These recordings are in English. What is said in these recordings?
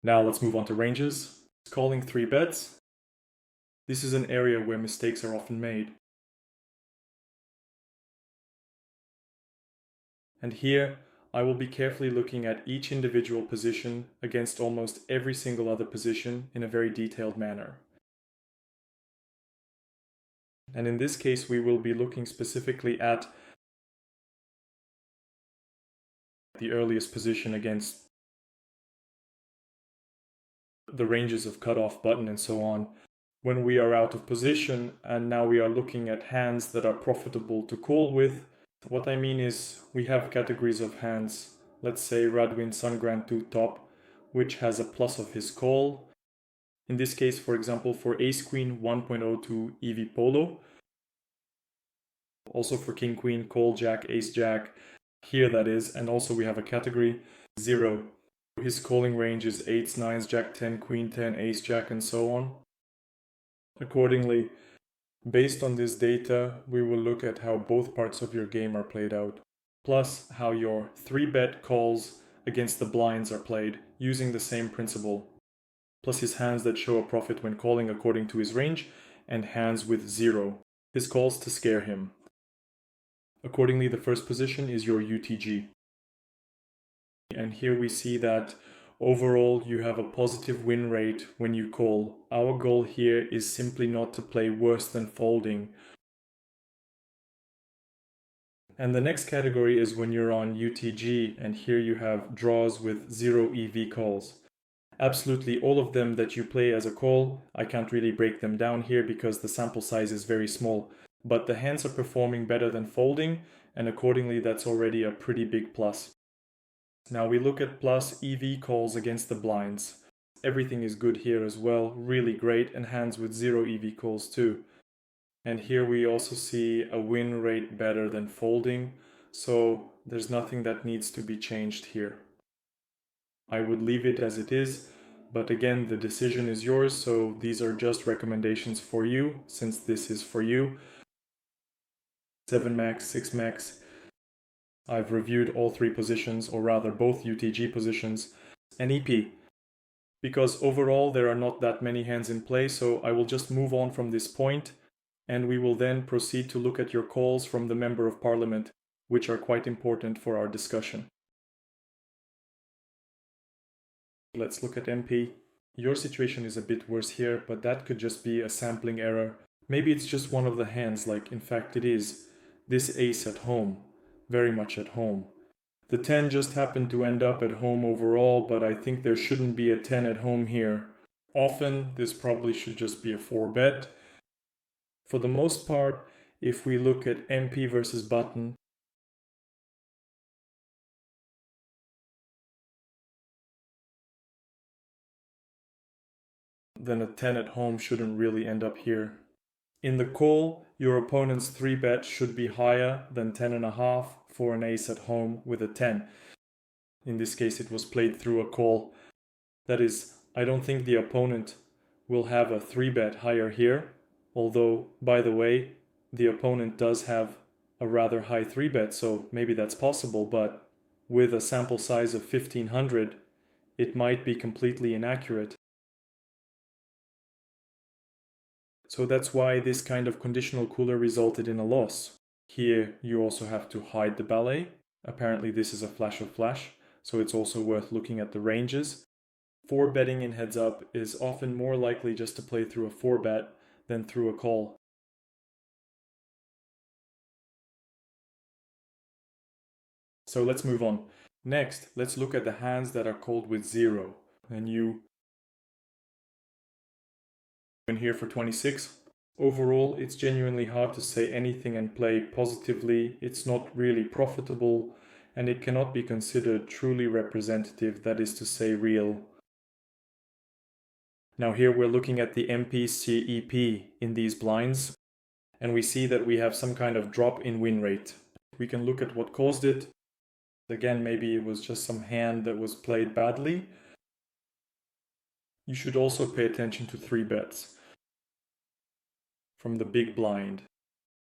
Now let's move on to ranges. Calling 3 bets. This is an area where mistakes are often made. And here, I will be carefully looking at each individual position against almost every single other position in a very detailed manner. And in this case, we will be looking specifically at the earliest position against the ranges of cutoff button and so on. When we are out of position and now we are looking at hands that are profitable to call with, what I mean is we have categories of hands. Let's say Radwin Sun Grand 2 top, which has a plus of his call. In this case, for example, for Ace Queen 1.02 EV Polo. Also for King Queen, Call Jack, Ace Jack. Here that is, and also we have a category 0. His calling range is 8s, 9s, Jack 10, Queen 10, Ace Jack, and so on. Accordingly, based on this data, we will look at how both parts of your game are played out, plus how your 3-bet calls against the blinds are played using the same principle, plus his hands that show a profit when calling according to his range, and hands with 0, his calls to scare him. Accordingly, the first position is your UTG. And here we see that overall you have a positive win rate when you call. Our goal here is simply not to play worse than folding. And the next category is when you're on UTG, and here you have draws with 0 EV calls. Absolutely all of them that you play as a call, I can't really break them down here because the sample size is very small. But the hands are performing better than folding, and accordingly that's already a pretty big plus. Now we look at plus EV calls against the blinds. Everything is good here as well, really great, and hands with 0 EV calls too. And here we also see a win rate better than folding, so there's nothing that needs to be changed here. I would leave it as it is, but again, the decision is yours, so these are just recommendations for you, since this is for you. 7 max, 6 max. I've reviewed all 3 positions, or rather both UTG positions, and EP. Because overall there are not that many hands in play, so I will just move on from this point, and we will then proceed to look at your calls from the Member of Parliament, which are quite important for our discussion. Let's look at MP. Your situation is a bit worse here, but that could just be a sampling error. Maybe it's just one of the hands, like in fact it is. This ace at home. Very much at home. The 10 just happened to end up at home overall, but I think there shouldn't be a 10 at home here. Often, this probably should just be a 4-bet. For the most part, if we look at MP versus button, then a 10 at home shouldn't really end up here. In the call, your opponent's 3-bet should be higher than 10.5 for an ace at home with a 10. In this case, it was played through a call. That is, I don't think the opponent will have a 3-bet higher here, although, by the way, the opponent does have a rather high 3-bet, so maybe that's possible, but with a sample size of 1500, it might be completely inaccurate. So that's why this kind of conditional cooler resulted in a loss. Here you also have to hide the ballet. Apparently this is a flash of flash, so it's also worth looking at the ranges. 4-betting in heads up is often more likely just to play through a 4-bet than through a call. So let's move on. Next, let's look at the hands that are called with 0. And you in here for 26. Overall, it's genuinely hard to say anything and play positively. It's not really profitable, and it cannot be considered truly representative, that is to say real. Now here we're looking at the MPCEP in these blinds, and we see that we have some kind of drop in win rate. We can look at what caused it. Again, maybe it was just some hand that was played badly. You should also pay attention to 3-bets from the big blind.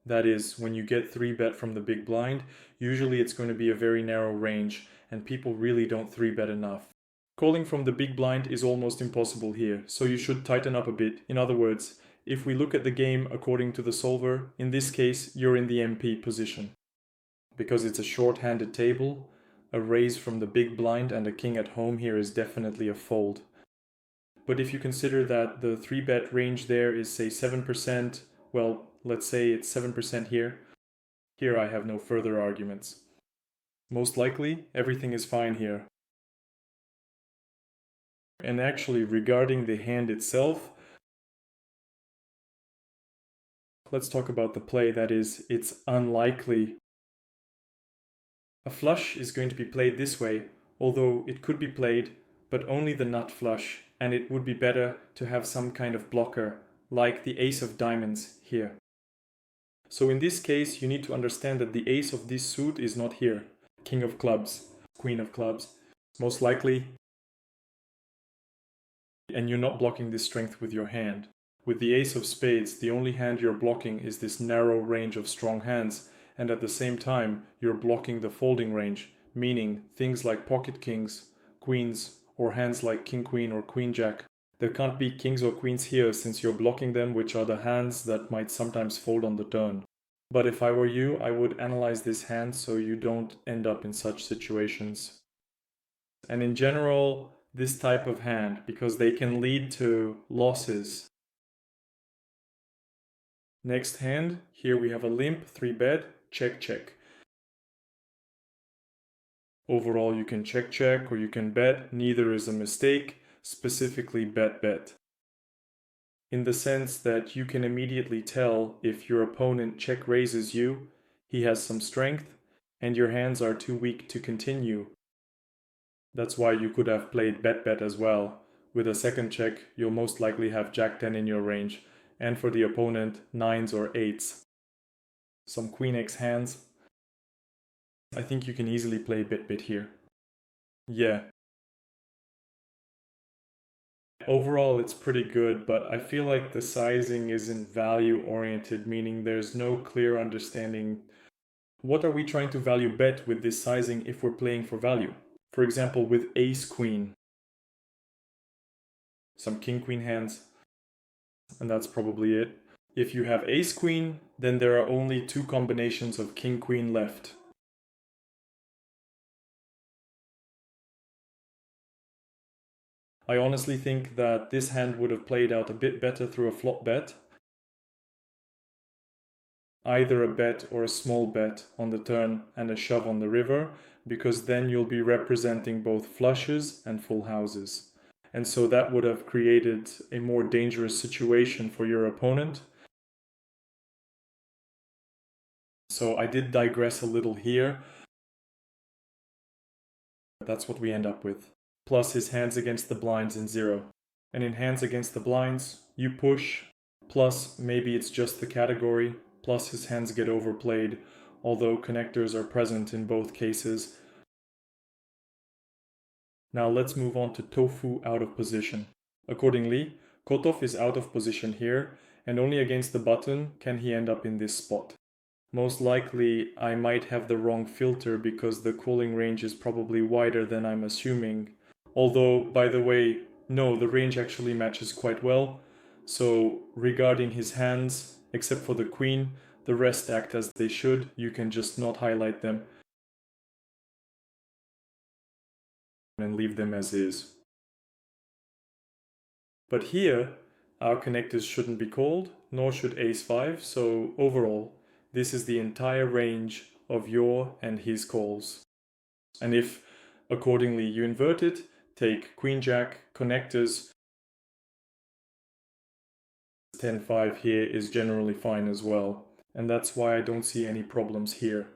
That is, when you get 3-bet from the big blind, usually it's going to be a very narrow range, and people really don't 3-bet enough. Calling from the big blind is almost impossible here, so you should tighten up a bit. In other words, if we look at the game according to the solver, in this case you're in the MP position. Because it's a short-handed table, a raise from the big blind and a king at home here is definitely a fold. But if you consider that the 3-bet range there is say 7%, well, let's say it's 7% here. Here I have no further arguments. Most likely, everything is fine here. And actually, regarding the hand itself, let's talk about the play. That is, it's unlikely. A flush is going to be played this way, although it could be played, but only the nut flush, and it would be better to have some kind of blocker, like the ace of diamonds here. So in this case, you need to understand that the ace of this suit is not here. King of clubs, queen of clubs, most likely. And you're not blocking this strength with your hand. With the ace of spades, the only hand you're blocking is this narrow range of strong hands, and at the same time, you're blocking the folding range, meaning things like pocket kings, queens, or hands like king queen or queen jack. There can't be kings or queens here since you're blocking them, which are the hands that might sometimes fold on the turn. But if I were you, I would analyze this hand so you don't end up in such situations. And in general, this type of hand, because they can lead to losses. Next hand, here we have a limp, 3-bet, check, check. Overall, you can check, check, or you can bet. Neither is a mistake, specifically bet, bet. In the sense that you can immediately tell if your opponent check raises you, he has some strength, and your hands are too weak to continue. That's why you could have played bet, bet as well. With a second check, you'll most likely have jack 10 in your range, and for the opponent, 9s or 8s. Some queen x hands. I think you can easily play bet here. Yeah. Overall, it's pretty good, but I feel like the sizing isn't value oriented, meaning there's no clear understanding. What are we trying to value bet with this sizing if we're playing for value? For example, with ace queen. Some king queen hands. And that's probably it. If you have ace queen, then there are only 2 combinations of king queen left. I honestly think that this hand would have played out a bit better through a flop bet. Either a bet or a small bet on the turn and a shove on the river, because then you'll be representing both flushes and full houses. And so that would have created a more dangerous situation for your opponent. So I did digress a little here. That's what we end up with. Plus his hands against the blinds in 0. And in hands against the blinds, you push, plus maybe it's just the category, plus his hands get overplayed, although connectors are present in both cases. Now let's move on to tofu out of position. Accordingly, Kotov is out of position here, and only against the button can he end up in this spot. Most likely, I might have the wrong filter because the calling range is probably wider than I'm assuming. Although, by the way, no, the range actually matches quite well. So, regarding his hands, except for the queen, the rest act as they should. You can just not highlight them and leave them as is. But here, our connectors shouldn't be called, nor should ace-5, so overall, this is the entire range of your and his calls. And if, accordingly, you invert it, take queen-jack, connectors, 10-5 here is generally fine as well. And that's why I don't see any problems here.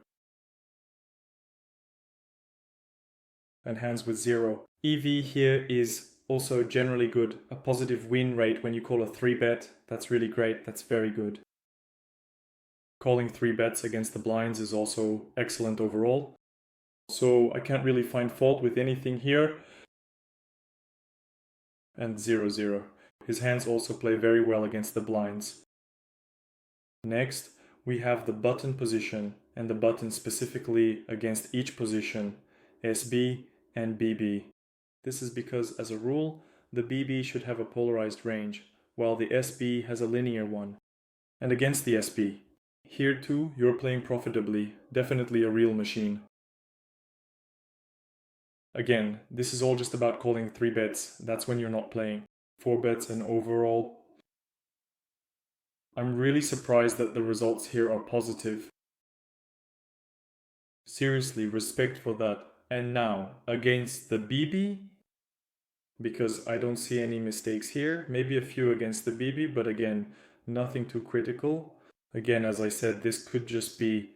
And hands with 0. EV here is also generally good. A positive win rate when you call a 3-bet, that's really great, that's very good. Calling 3 bets against the blinds is also excellent overall. So I can't really find fault with anything here. And 0-0. His hands also play very well against the blinds. Next, we have the button position, and the button specifically against each position, SB and BB. This is because, as a rule, the BB should have a polarized range, while the SB has a linear one. And against the SB, here too, you're playing profitably, definitely a real machine. Again, this is all just about calling 3 bets, that's when you're not playing. 4 bets and overall. I'm really surprised that the results here are positive. Seriously, respect for that. And now, against the BB, because I don't see any mistakes here. Maybe a few against the BB, but again, nothing too critical. Again, as I said, this could just be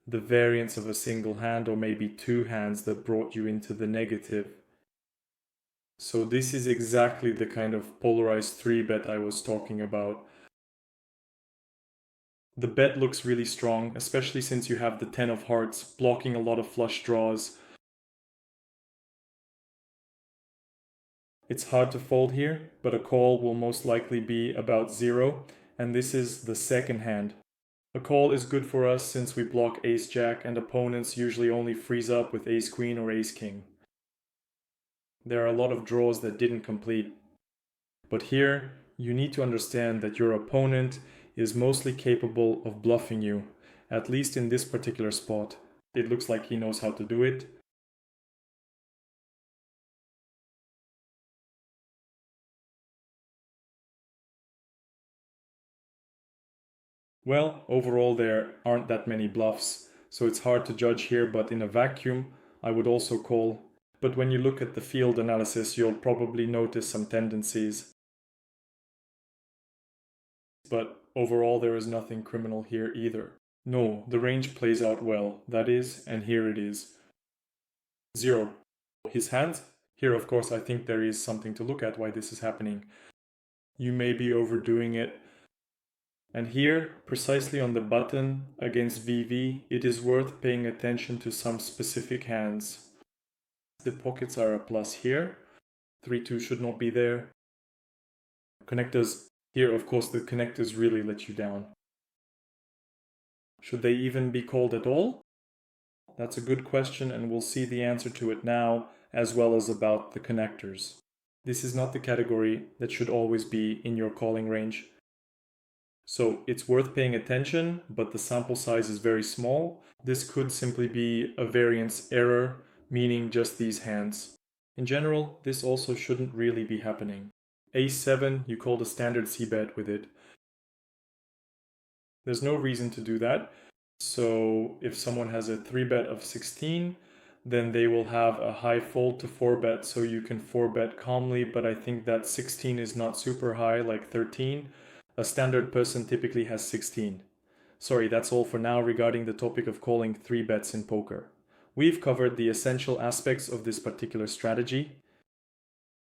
the variance of a single hand or maybe 2 hands that brought you into the negative. So this is exactly the kind of polarized 3 bet I was talking about. The bet looks really strong, especially since you have the 10 of hearts blocking a lot of flush draws. It's hard to fold here, but a call will most likely be about 0, and this is the second hand. A call is good for us since we block ace-jack and opponents usually only freeze up with ace-queen or ace-king. There are a lot of draws that didn't complete. But here, you need to understand that your opponent is mostly capable of bluffing you, at least in this particular spot. It looks like he knows how to do it. Well, overall there aren't that many bluffs, so it's hard to judge here, but in a vacuum, I would also call. But when you look at the field analysis, you'll probably notice some tendencies. But overall, there is nothing criminal here either. No, the range plays out well, that is, and here it is. 0. His hands? Here, of course, I think there is something to look at why this is happening. You may be overdoing it. And here, precisely on the button against VV, it is worth paying attention to some specific hands. The pockets are a plus here. 3-2 should not be there. Connectors, here of course the connectors really let you down. Should they even be called at all? That's a good question, and we'll see the answer to it now, as well as about the connectors. This is not the category that should always be in your calling range. So it's worth paying attention, but the sample size is very small. This could simply be a variance error, meaning just these hands. In general, this also shouldn't really be happening. Ace-7, you called a standard c-bet with it. There's no reason to do that. So if someone has a 3-bet of 16, then they will have a high fold to 4-bet, so you can 4-bet calmly, but I think that 16 is not super high, like 13. A standard person typically has 16. Sorry, that's all for now regarding the topic of calling 3 bets in poker. We've covered the essential aspects of this particular strategy.